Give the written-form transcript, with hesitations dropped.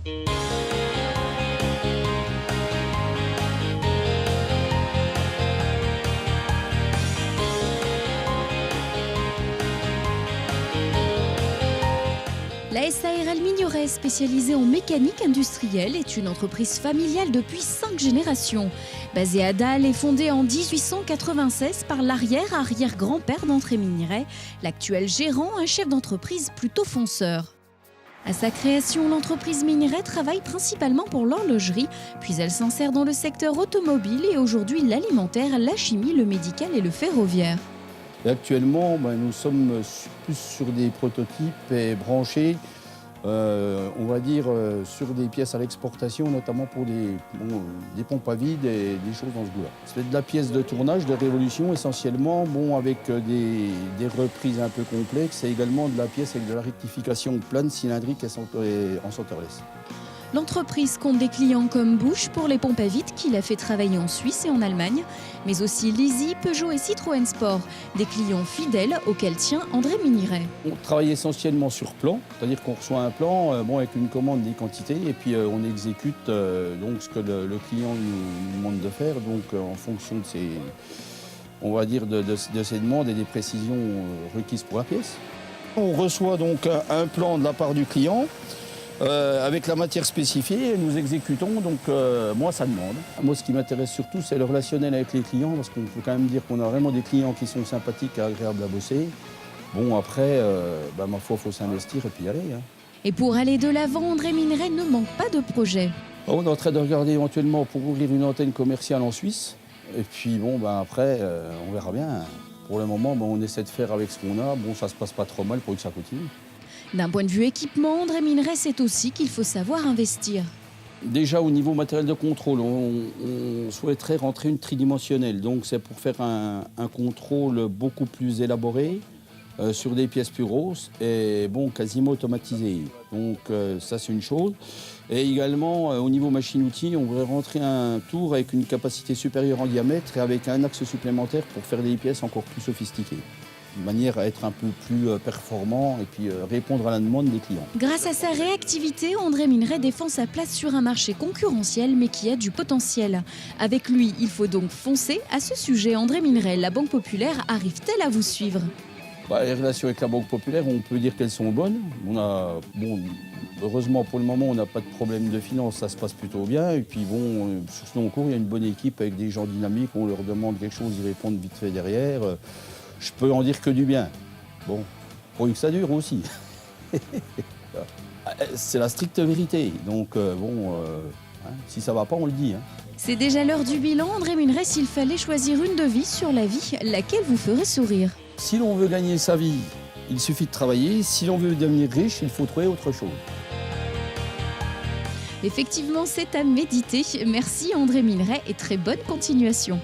La SARL Migneray, spécialisée en mécanique industrielle, est une entreprise familiale depuis 5 générations. Basée à Dale et fondée en 1896 par l'arrière-arrière-grand-père d'André Migneray, l'actuel gérant, un chef d'entreprise plutôt fonceur. À sa création, l'entreprise Migneray travaille principalement pour l'horlogerie, puis elle s'insère dans le secteur automobile et aujourd'hui l'alimentaire, la chimie, le médical et le ferroviaire. Et actuellement, nous sommes plus sur des prototypes et branchés, on va dire, sur des pièces à l'exportation, notamment pour des pompes à vide et des choses dans ce goût-là. C'est de la pièce de tournage, de révolution essentiellement, avec des reprises un peu complexes et également de la pièce avec de la rectification plane, cylindrique et en centerless. L'entreprise compte des clients comme Bosch pour les pompes à vide qu'il a fait travailler en Suisse et en Allemagne, mais aussi Lisi, Peugeot et Citroën Sport, des clients fidèles auxquels tient André Migneray. On travaille essentiellement sur plan, c'est-à-dire qu'on reçoit un plan avec une commande des quantités et puis on exécute donc ce que le client nous demande de faire, donc en fonction de ses, on va dire de ses demandes et des précisions requises pour la pièce. On reçoit donc un plan de la part du client. Avec la matière spécifiée, nous exécutons donc moi ça demande. Moi ce qui m'intéresse surtout c'est le relationnel avec les clients parce qu'on peut quand même dire qu'on a vraiment des clients qui sont sympathiques et agréables à bosser. Bon après, ma foi, il faut s'investir et puis y aller. Et pour aller de l'avant, André Migneray ne manque pas de projets. On est en train de regarder éventuellement pour ouvrir une antenne commerciale en Suisse. Et puis après, on verra bien. Pour le moment, on essaie de faire avec ce qu'on a. Bon, ça se passe pas trop mal pour que ça continue. D'un point de vue équipement, André Migneray sait aussi qu'il faut savoir investir. Déjà au niveau matériel de contrôle, on souhaiterait rentrer une tridimensionnelle. Donc c'est pour faire un contrôle beaucoup plus élaboré sur des pièces plus grosses et quasiment automatisé. Donc ça c'est une chose. Et également au niveau machine-outil, on voudrait rentrer un tour avec une capacité supérieure en diamètre et avec un axe supplémentaire pour faire des pièces encore plus sophistiquées. De manière à être un peu plus performant et puis répondre à la demande des clients. Grâce à sa réactivité, André Migneray défend sa place sur un marché concurrentiel mais qui a du potentiel. Avec lui, il faut donc foncer. À ce sujet, André Migneray, la Banque Populaire, arrive-t-elle à vous suivre ? Les relations avec la Banque Populaire, on peut dire qu'elles sont bonnes. Heureusement pour le moment, on n'a pas de problème de finances, ça se passe plutôt bien. Et puis sur ce long cours, il y a une bonne équipe avec des gens dynamiques. On leur demande quelque chose, ils répondent vite fait derrière. Je peux en dire que du bien. Pour que ça dure aussi. C'est la stricte vérité. Donc, si ça va pas, on le dit. C'est déjà l'heure du bilan. André Migneray, s'il fallait choisir une devise sur la vie, laquelle vous ferait sourire ? Si l'on veut gagner sa vie, il suffit de travailler. Si l'on veut devenir riche, il faut trouver autre chose. Effectivement, c'est à méditer. Merci André Migneray et très bonne continuation.